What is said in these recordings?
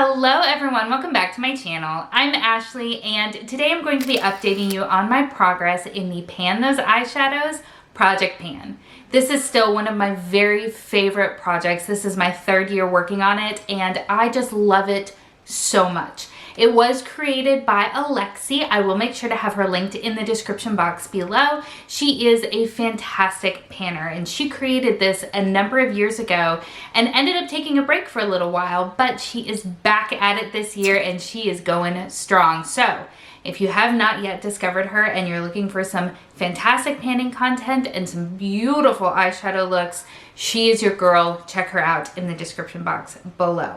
Hello everyone, welcome back to my channel. I'm Ashley and today I'm going to be updating you on my progress in the Pan Those Eyeshadows Project Pan. This is still one of my very favorite projects. This is my third year working on it and I just love it so much. It was created by Alexy. I will make sure to have her linked in the description box below. She is a fantastic panner and she created this a number of years ago and ended up taking a break for a little while, but she is back at it this year and she is going strong. So if you have not yet discovered her and you're looking for some fantastic panning content and some beautiful eyeshadow looks, she is your girl. Check her out in the description box below.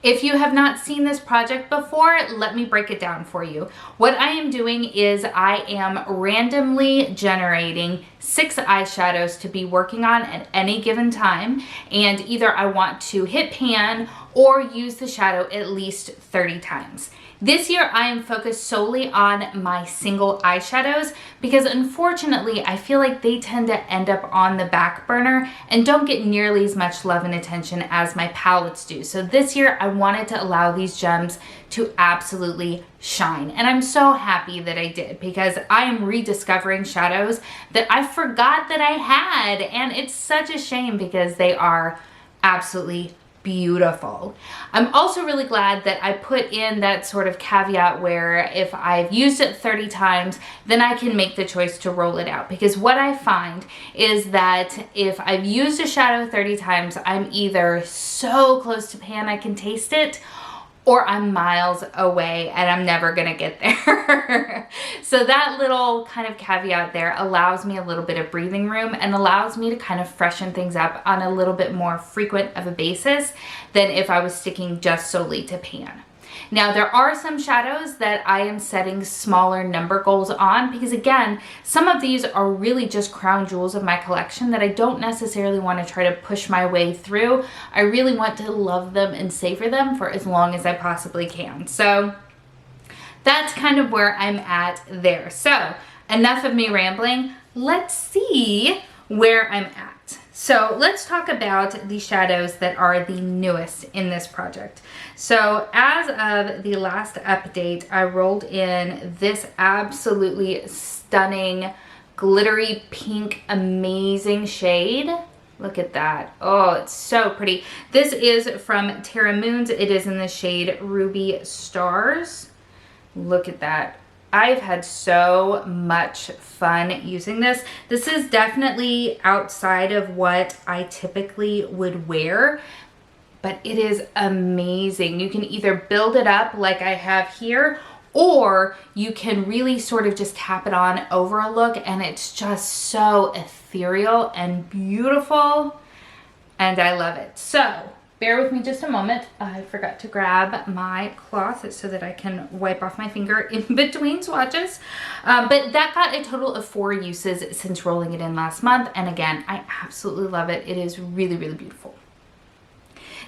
If you have not seen this project before, let me break it down for you. What I am doing is I am randomly generating 6 eyeshadows to be working on at any given time, and either I want to hit pan or use the shadow at least 30 times. This year I am focused solely on my single eyeshadows because unfortunately I feel like they tend to end up on the back burner and don't get nearly as much love and attention as my palettes do. So this year I wanted to allow these gems to absolutely shine, and I'm so happy that I did because I am rediscovering shadows that I forgot that I had, and it's such a shame because they are absolutely beautiful. I'm also really glad that I put in that sort of caveat where if I've used it 30 times, then I can make the choice to roll it out. Because what I find is that if I've used a shadow 30 times, I'm either so close to pan I can taste it, or I'm miles away and I'm never gonna get there. So that little kind of caveat there allows me a little bit of breathing room and allows me to kind of freshen things up on a little bit more frequent of a basis than if I was sticking just solely to pan. Now there are some shadows that I am setting smaller number goals on because again, some of these are really just crown jewels of my collection that I don't necessarily want to try to push my way through. I really want to love them and savor them for as long as I possibly can. So that's kind of where I'm at there. So enough of me rambling. Let's see where I'm at. So let's talk about the shadows that are the newest in this project. So as of the last update, I rolled in this absolutely stunning, glittery pink, amazing shade. Look at that. Oh, it's so pretty. This is from Terra Moons. It is in the shade Ruby Stars. Look at that. I've had so much fun using this. This is definitely outside of what I typically would wear, but it is amazing. You can either build it up like I have here, or you can really sort of just tap it on over a look and it's just so ethereal and beautiful, and I love it. So bear with me just a moment. I forgot to grab my cloth so that I can wipe off my finger in between swatches. But that got a total of 4 uses since rolling it in last month. And again, I absolutely love it. It is really, really beautiful.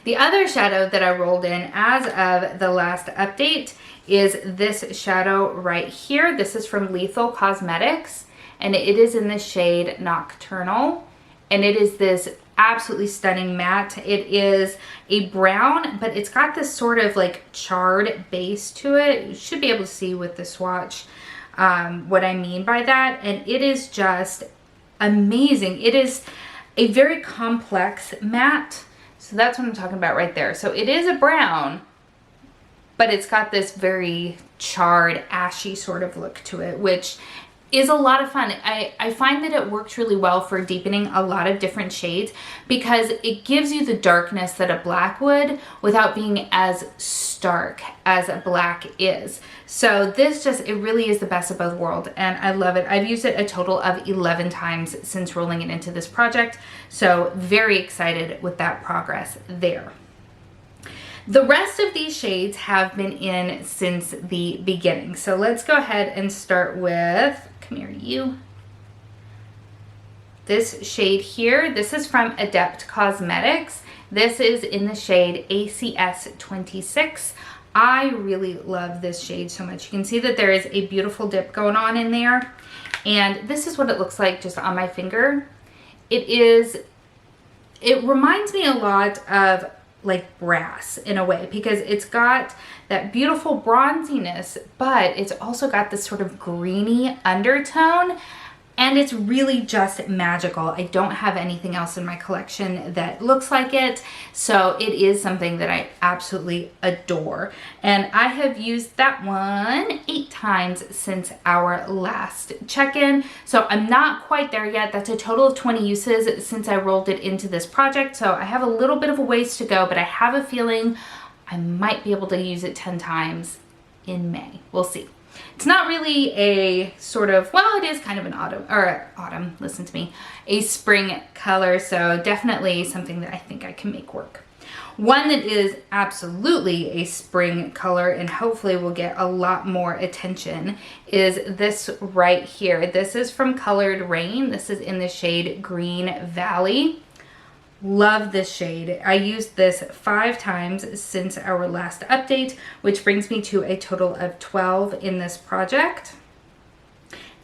The other shadow that I rolled in as of the last update is this shadow right here. This is from Lethal Cosmetics and it is in the shade Nocturnal. And it is this absolutely stunning matte. It is a brown, but it's got this sort of like charred base to it. You should be able to see with the swatch what I mean by that. And it is just amazing. It is a very complex matte. So that's what I'm talking about right there. So it is a brown, but it's got this very charred, ashy sort of look to it, which is a lot of fun. I find that it works really well for deepening a lot of different shades because it gives you the darkness that a black would without being as stark as a black is. So this just, it really is the best of both worlds and I love it. I've used it a total of 11 times since rolling it into this project. So very excited with that progress there. The rest of these shades have been in since the beginning. So let's go ahead and start with, come here you. This shade here, this is from Adept Cosmetics. This is in the shade ACS 26. I really love this shade so much. You can see that there is a beautiful dip going on in there. And this is what it looks like just on my finger. It reminds me a lot of like brass in a way, because it's got that beautiful bronziness, but it's also got this sort of greeny undertone, and it's really just magical. I don't have anything else in my collection that looks like it, so it is something that I absolutely adore. And I have used that one 8 times since our last check-in, so I'm not quite there yet. That's a total of 20 uses since I rolled it into this project, so I have a little bit of a ways to go, but I have a feeling I might be able to use it 10 times in May. We'll see. It's not really a sort of, well, it is kind of an autumn, listen to me, a spring color, so definitely something that I think I can make work. One that is absolutely a spring color and hopefully will get a lot more attention is this right here. This is from Colored Rain. This is in the shade Green Valley. Love this shade. I used this 5 times since our last update, which brings me to a total of 12 in this project.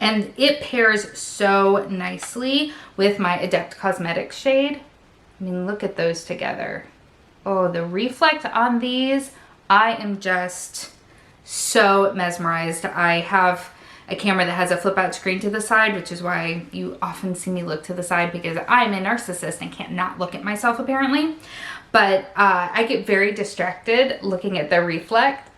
And it pairs so nicely with my Adept Cosmetics shade. I mean, look at those together. Oh, the reflect on these, I am just so mesmerized. I have a camera that has a flip out screen to the side, which is why you often see me look to the side, because I'm a narcissist and can't not look at myself apparently. But I get very distracted looking at the reflect.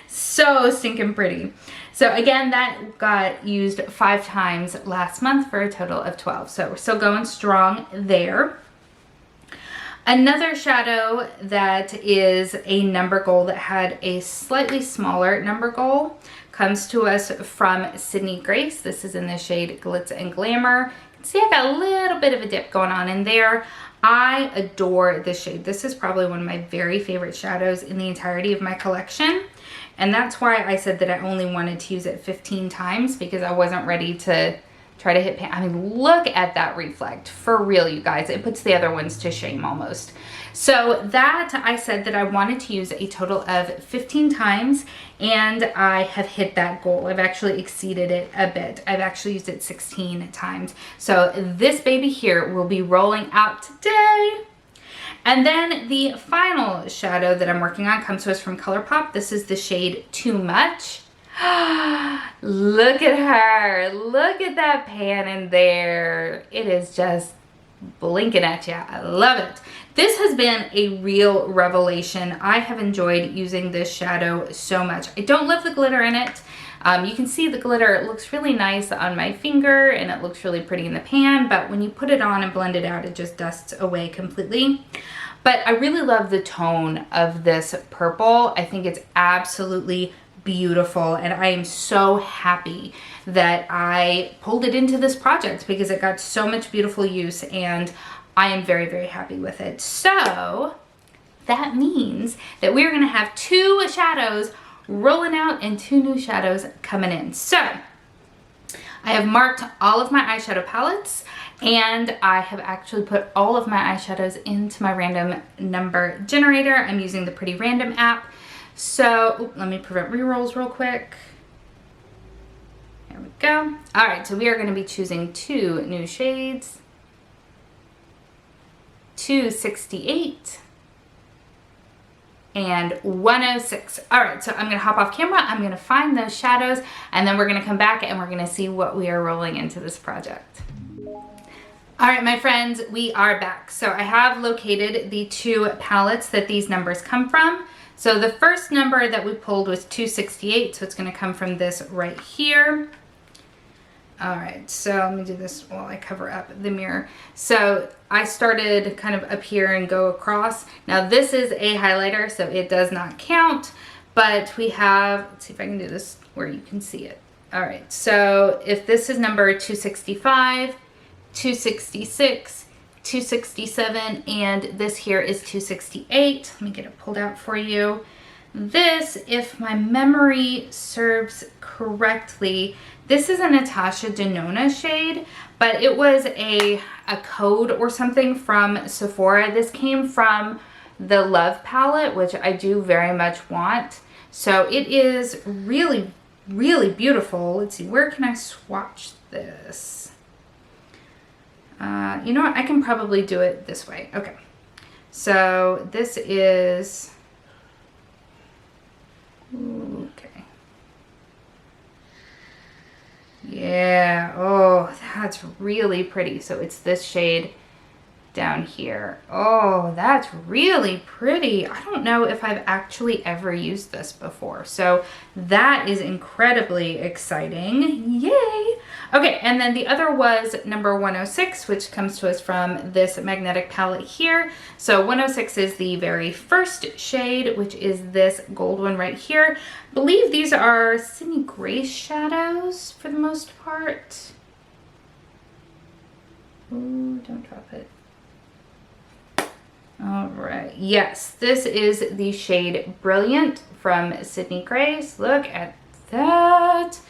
So stinking pretty. So again, that got used 5 times last month for a total of 12. So we're still going strong there. Another shadow that is a number goal that had a slightly smaller number goal comes to us from Sydney Grace. This is in the shade Glitz and Glamour. You can see I got a little bit of a dip going on in there. I adore this shade. This is probably one of my very favorite shadows in the entirety of my collection. And that's why I said that I only wanted to use it 15 times, because I wasn't ready to try to hit pan. I mean, look at that reflect. For real, you guys. It puts the other ones to shame almost. So that, I said that I wanted to use a total of 15 times, and I have hit that goal. I've actually exceeded it a bit. I've actually used it 16 times. So this baby here will be rolling out today. And then the final shadow that I'm working on comes to us from ColourPop. This is the shade Too Much. Look at her. Look at that pan in there. It is just blinking at you. I love it. This has been a real revelation. I have enjoyed using this shadow so much. I don't love the glitter in it. You can see the glitter. It looks really nice on my finger and it looks really pretty in the pan, but when you put it on and blend it out, it just dusts away completely. But I really love the tone of this purple. I think it's absolutely beautiful, and I am so happy that I pulled it into this project because it got so much beautiful use, and I am very, very happy with it. So that means that we're gonna have 2 shadows rolling out and 2 new shadows coming in. So I have marked all of my eyeshadow palettes, and I have actually put all of my eyeshadows into my random number generator. I'm using the Pretty Random app. So let me prevent rerolls real quick. There we go. All right, so we are going to be choosing 2 new shades. 268 and 106. All right, so I'm going to hop off camera. I'm going to find those shadows, and then we're going to come back and we're going to see what we are rolling into this project. All right, my friends, we are back. So I have located the 2 palettes that these numbers come from. So the first number that we pulled was 268, so it's going to come from this right here. All right, so let me do this while I cover up the mirror. So I started kind of up here and go across. Now this is a highlighter, so it does not count, but we have, let's see if I can do this where you can see it. All right, so if this is number 265, 266, 267, and this here is 268. Let me get it pulled out for you. This, if my memory serves correctly, this is a Natasha Denona shade, but it was a code or something from Sephora. This came from the Love palette, which I do very much want. So it is really, really beautiful. Let's see, where can I swatch this? You know what, I can probably do it this way. Okay, So this is, okay. Yeah, oh, that's really pretty. So it's this shade down here. Oh, that's really pretty. I don't know if I've actually ever used this before. So that is incredibly exciting. Yay. Okay, and then the other was number 106, which comes to us from this magnetic palette here. So 106 is the very first shade, which is this gold one right here. I believe these are Sydney Grace shadows for the most part. Ooh, don't drop it. All right, yes, this is the shade Brilliant from Sydney Grace. Look at that.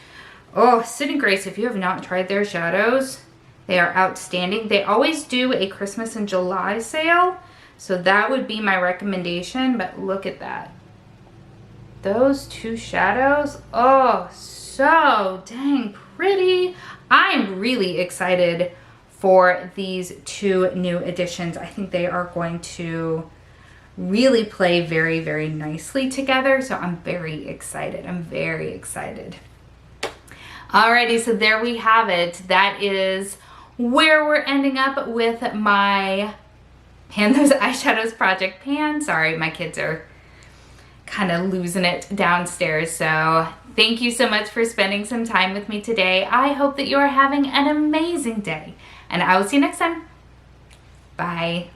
Oh, Sydney Grace, if you have not tried their shadows, they are outstanding. They always do a Christmas in July sale, so that would be my recommendation, but look at that. Those two shadows, oh, so dang pretty. I'm really excited for these two new additions. I think they are going to really play very, very nicely together. So I'm very excited. I'm very excited. Alrighty, so there we have it. That is where we're ending up with my Pan Those Eyeshadows project pan. Sorry, my kids are kind of losing it downstairs. So thank you so much for spending some time with me today. I hope that you are having an amazing day. And I will see you next time. Bye.